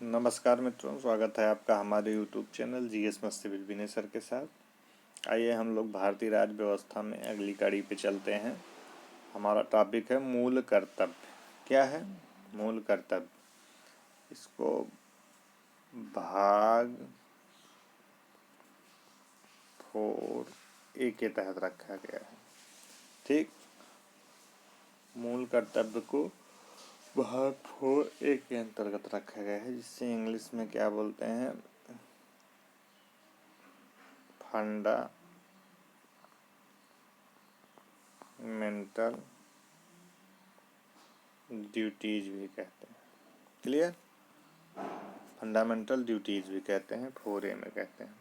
नमस्कार मित्रों, स्वागत है आपका हमारे YouTube चैनल जीएस मस्ती विद विनय सर के साथ। आइए हम लोग भारतीय राज्य व्यवस्था में अगली कड़ी पे चलते हैं। हमारा टॉपिक है मूल कर्तव्य। क्या है मूल कर्तव्य? इसको भाग 4A के तहत रखा गया है। ठीक, मूल कर्तव्य को भाग 4A के अंतर्गत रखा गया है, जिससे इंग्लिश में क्या बोलते हैं, फंडामेंटल ड्यूटीज भी कहते हैं। क्लियर? फंडामेंटल ड्यूटीज भी कहते हैं, 4A में कहते हैं।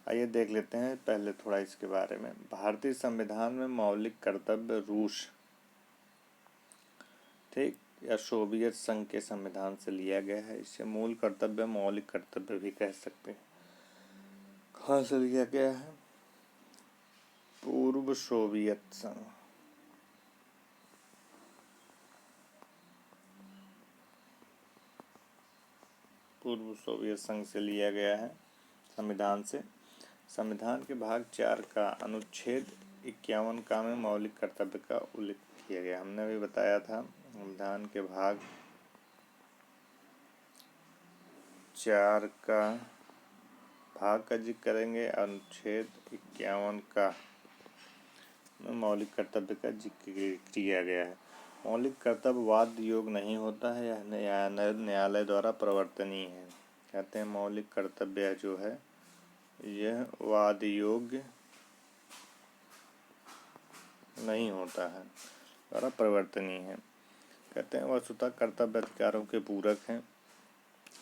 आइए देख लेते हैं पहले थोड़ा इसके बारे में। भारतीय संविधान में मौलिक कर्तव्य रूस, ठीक, या सोवियत संघ के संविधान से लिया गया है। इसे मूल कर्तव्य, मौलिक कर्तव्य भी कह सकते हैं। कहाँ से लिया गया है? पूर्व सोवियत संघ, पूर्व सोवियत संघ से लिया गया है संविधान से। संविधान के भाग 4 का अनुच्छेद 51 का में मौलिक कर्तव्य का उल्लेख किया गया। हमने अभी बताया था, संविधान के भाग 4 का जिक्र करेंगे। अनुच्छेद 51 का में मौलिक कर्तव्य का जिक्र किया गया है। मौलिक कर्तव्य वाद योग्य नहीं होता है, यह न्यायालय द्वारा प्रवर्तनीय है। कहते हैं मौलिक कर्तव्य जो है यह वाद योग्य नहीं होता है, द्वारा प्रवर्तनीय है। कहते हैं वस्तुतः कर्तव्य अधिकारों के पूरक हैं।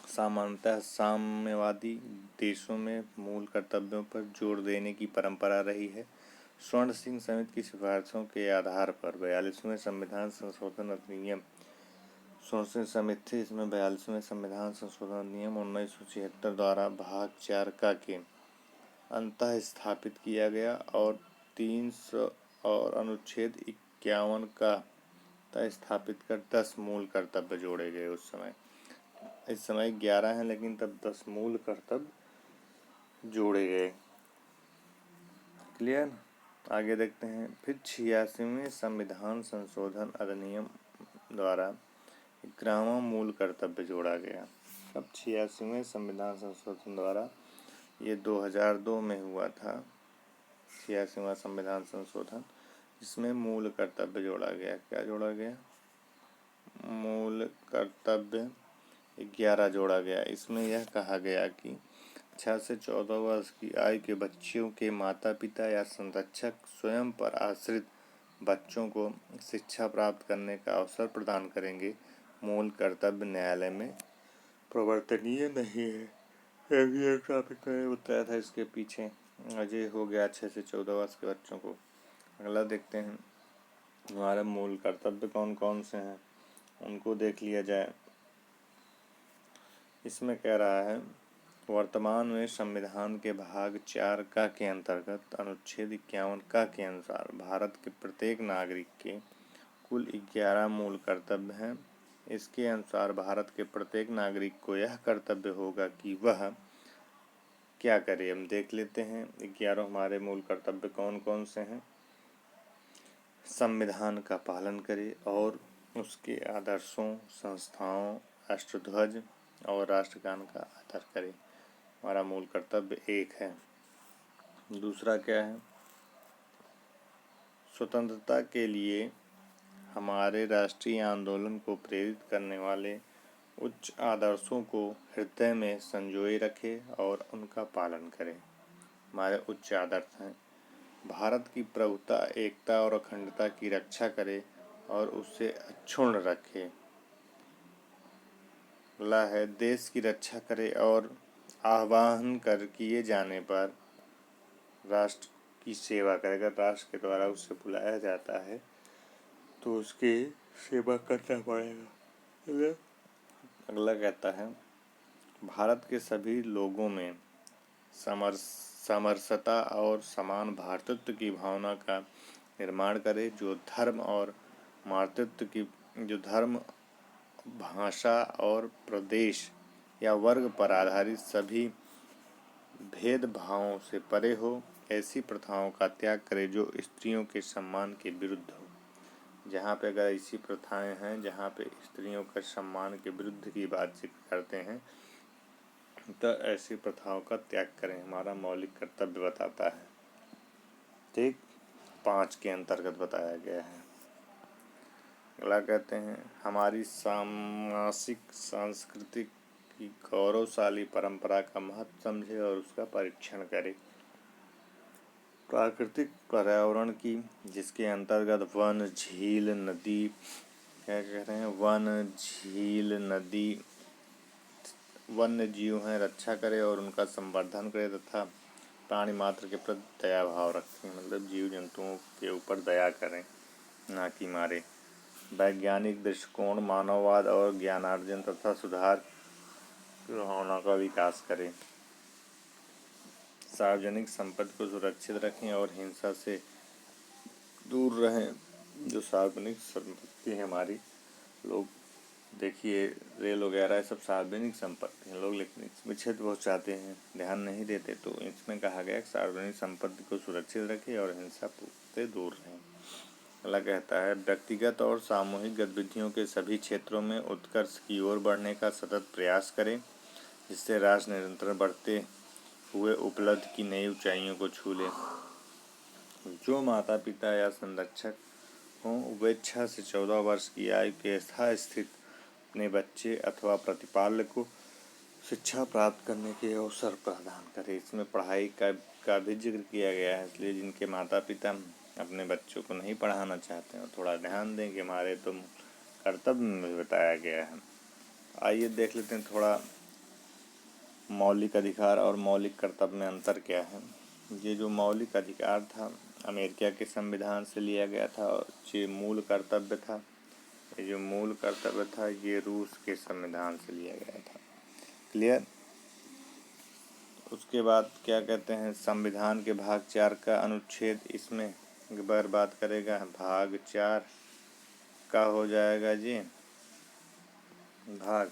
सामान्यतः साम्यवादी देशों में मूल कर्तव्यों पर जोर देने की परंपरा रही है। स्वर्ण सिंह समिति की सिफारिशों के आधार पर 42वें संविधान संशोधन अधिनियम, स्वर्ण सिंह समिति इसमें 42वें संविधान संशोधन अधिनियम 1976 द्वारा भाग 4 का के अंतः स्थापित किया गया और 300 और अनुच्छेद 51 का स्थापित कर 10 मूल कर्तव्य जोड़े गए। उस समय, इस समय 11 हैं, लेकिन तब 10 मूल कर्तव्य जोड़े गए। क्लियर? आगे देखते हैं। फिर 86वें संविधान संशोधन अधिनियम द्वारा 11वां मूल कर्तव्य जोड़ा गया। अब 86वें संविधान संशोधन द्वारा, ये 2002 में हुआ था 86वां संविधान संशोधन, इसमें मूल कर्तव्य जोड़ा गया। क्या जोड़ा गया? मूल कर्तव्य 11 जोड़ा गया। इसमें यह कहा गया कि 6 से 14 वर्ष की आयु के बच्चों के माता पिता या संरक्षक स्वयं पर आश्रित बच्चों को शिक्षा प्राप्त करने का अवसर प्रदान करेंगे। मूल कर्तव्य न्यायालय में प्रवर्तनीय नहीं है। यह भी एक टॉपिक मैंने बताया था इसके पीछे। अजय हो गया 6 से 14 वर्ष के बच्चों को। अगला देखते हैं हमारे मूल कर्तव्य कौन कौन से हैं, उनको देख लिया जाए। इसमें कह रहा है वर्तमान में संविधान के भाग 4 का के अंतर्गत अनुच्छेद 51 का के अनुसार भारत के प्रत्येक नागरिक के कुल 11 मूल कर्तव्य हैं। इसके अनुसार भारत के प्रत्येक नागरिक को यह कर्तव्य होगा कि वह क्या करे। हम देख लेते हैं 11 हमारे मूल कर्तव्य कौन कौन से हैं। संविधान का पालन करे और उसके आदर्शों, संस्थाओं, राष्ट्रध्वज और राष्ट्रगान का आदर करे। हमारा मूल कर्तव्य एक है। दूसरा क्या है? स्वतंत्रता के लिए हमारे राष्ट्रीय आंदोलन को प्रेरित करने वाले उच्च आदर्शों को हृदय में संजोए रखे और उनका पालन करें। हमारे उच्च आदर्श हैं भारत की प्रभुता, एकता और अखंडता की रक्षा करे और उसे अक्षुण्ण रखे। अगला है देश की रक्षा करे और आह्वान कर किए जाने पर राष्ट्र की सेवा करेगा। राष्ट्र के द्वारा उसे बुलाया जाता है तो उसकी सेवा करना पड़ेगा। अगला कहता है भारत के सभी लोगों में समरसता और समान भ्रातृत्व की भावना का निर्माण करे। जो धर्म और मातृत्व की, जो धर्म, भाषा और प्रदेश या वर्ग पर आधारित सभी भेदभावों से परे हो, ऐसी प्रथाओं का त्याग करें जो स्त्रियों के सम्मान के विरुद्ध हो। जहाँ पे अगर ऐसी प्रथाएं हैं जहाँ पे स्त्रियों के सम्मान के विरुद्ध की बातचीत करते हैं तो ऐसी प्रथाओं का त्याग करें, हमारा मौलिक कर्तव्य बताता है। ठीक 5 के अंतर्गत बताया गया है। अगला कहते हैं हमारी सामाजिक सांस्कृतिक की गौरवशाली परंपरा का महत्व समझे और उसका परीक्षण करे। प्राकृतिक पर्यावरण की, जिसके अंतर्गत वन, झील, नदी, क्या कह रहे हैं, वन, झील, नदी, वन्य जीव हैं, रक्षा करे और उनका संवर्धन करे तथा प्राणी मात्र के प्रति दया भाव रखें, मतलब जीव जंतुओं के ऊपर दया करें, ना कि मारे। वैज्ञानिक दृष्टिकोण, मानववाद और ज्ञानार्जन तथा सुधार भावना का विकास करें। सार्वजनिक संपत्ति को सुरक्षित रखें और हिंसा से दूर रहें। जो सार्वजनिक संपत्ति है हमारी, लोग देखिए रेल वगैरह सब सार्वजनिक संपत्ति है, लोग लेकिन इसमें क्षेत्र पहुँचाते हैं, ध्यान नहीं देते। तो इसमें कहा गया कि सार्वजनिक संपत्ति को सुरक्षित रखें और हिंसा से दूर रहें। अगला कहता है व्यक्तिगत और सामूहिक गतिविधियों के सभी क्षेत्रों में उत्कर्ष की ओर बढ़ने का सतत प्रयास करें, जिससे राष्ट्र निरंतर बढ़ते हुए उपलब्धि की नई ऊंचाइयों को छू ले। जो माता पिता या संरक्षक हों, उपेक्षा से 14 वर्ष की आयु के यथास्थित अपने बच्चे अथवा प्रतिपालक को शिक्षा प्राप्त करने के अवसर प्रदान करें। इसमें पढ़ाई का भी जिक्र किया गया है, इसलिए जिनके माता पिता अपने बच्चों को नहीं पढ़ाना चाहते हैं थोड़ा ध्यान दें कि हमारे तो कर्तव्य में बताया गया है। आइए देख लेते हैं थोड़ा मौलिक अधिकार और मौलिक कर्तव्य में अंतर क्या है। ये जो मौलिक अधिकार था अमेरिका के संविधान से लिया गया था और ये मूल कर्तव्य था, ये जो मूल कर्तव्य था ये रूस के संविधान से लिया गया था। क्लियर। उसके बाद क्या कहते हैं संविधान के भाग 4 का अनुच्छेद, इसमें एक बार बात करेगा। भाग 4 का हो जाएगा जी, भाग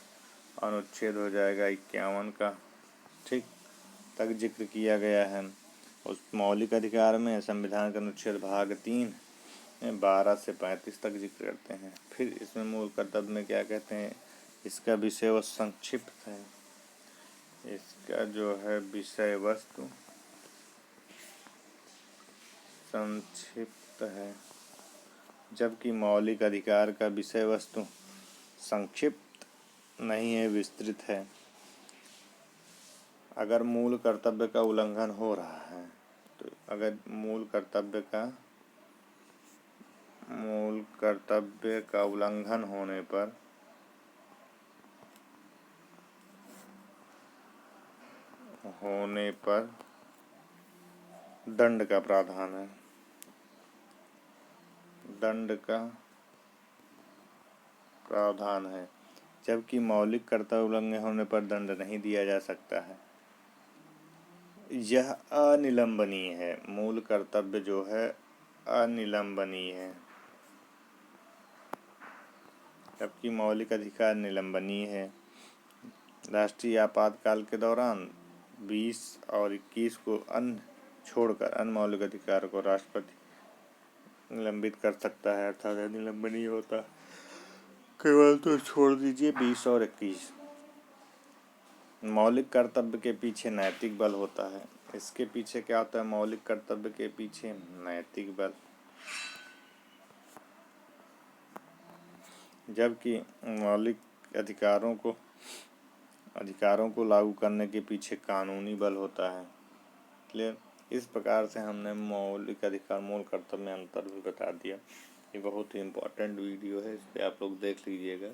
अनुच्छेद हो जाएगा 51 का, ठीक तक जिक्र किया गया है। उस मौलिक अधिकार में संविधान का अनुच्छेद भाग 3 में 12 से 35 तक जिक्र करते हैं। फिर इसमें मूल कर्तव्य में क्या कहते हैं, इसका विषय वस्तु संक्षिप्त है, इसका जो है विषय वस्तु संक्षिप्त है, जबकि मौलिक अधिकार का विषय वस्तु संक्षिप्त नहीं है, विस्तृत है। अगर मूल कर्तव्य का उल्लंघन हो रहा है तो अगर मूल कर्तव्य का उल्लंघन होने पर दंड का प्रावधान है, दंड का प्रावधान है, जबकि मौलिक कर्तव्य उल्लंघन होने पर दंड नहीं दिया जा सकता है। यह अनिलंबनीय है, मूल कर्तव्य जो है अनिलंबनीय है, जबकि मौलिक अधिकार निलंबनीय है। राष्ट्रीय आपातकाल के दौरान 20 और 21 को छोड़कर अन्य मौलिक अधिकार को राष्ट्रपति निलंबित कर सकता है, अर्थात निलंबनीय होता केवल तो छोड़ दीजिए 20 और 21। मौलिक कर्तव्य के पीछे नैतिक बल होता है। इसके पीछे क्या होता है, मौलिक कर्तव्य के पीछे नैतिक बल, जबकि मौलिक अधिकारों को लागू करने के पीछे कानूनी बल होता है। क्लियर। इस प्रकार से हमने मौलिक अधिकार मूल कर्तव्य में अंतर भी बता दिया। ये बहुत ही इम्पोर्टेंट वीडियो है, इस पर आप लोग देख लीजिएगा।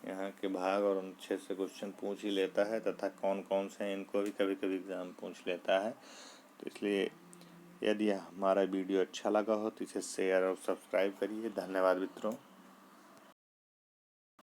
यहाँ के भाग और अनुच्छेद से क्वेश्चन पूछ ही लेता है तथा कौन कौन से हैं इनको भी कभी कभी एग्जाम पूछ लेता है। तो इसलिए यदि हमारा वीडियो अच्छा लगा हो तो इसे शेयर और सब्सक्राइब करिए। धन्यवाद मित्रों।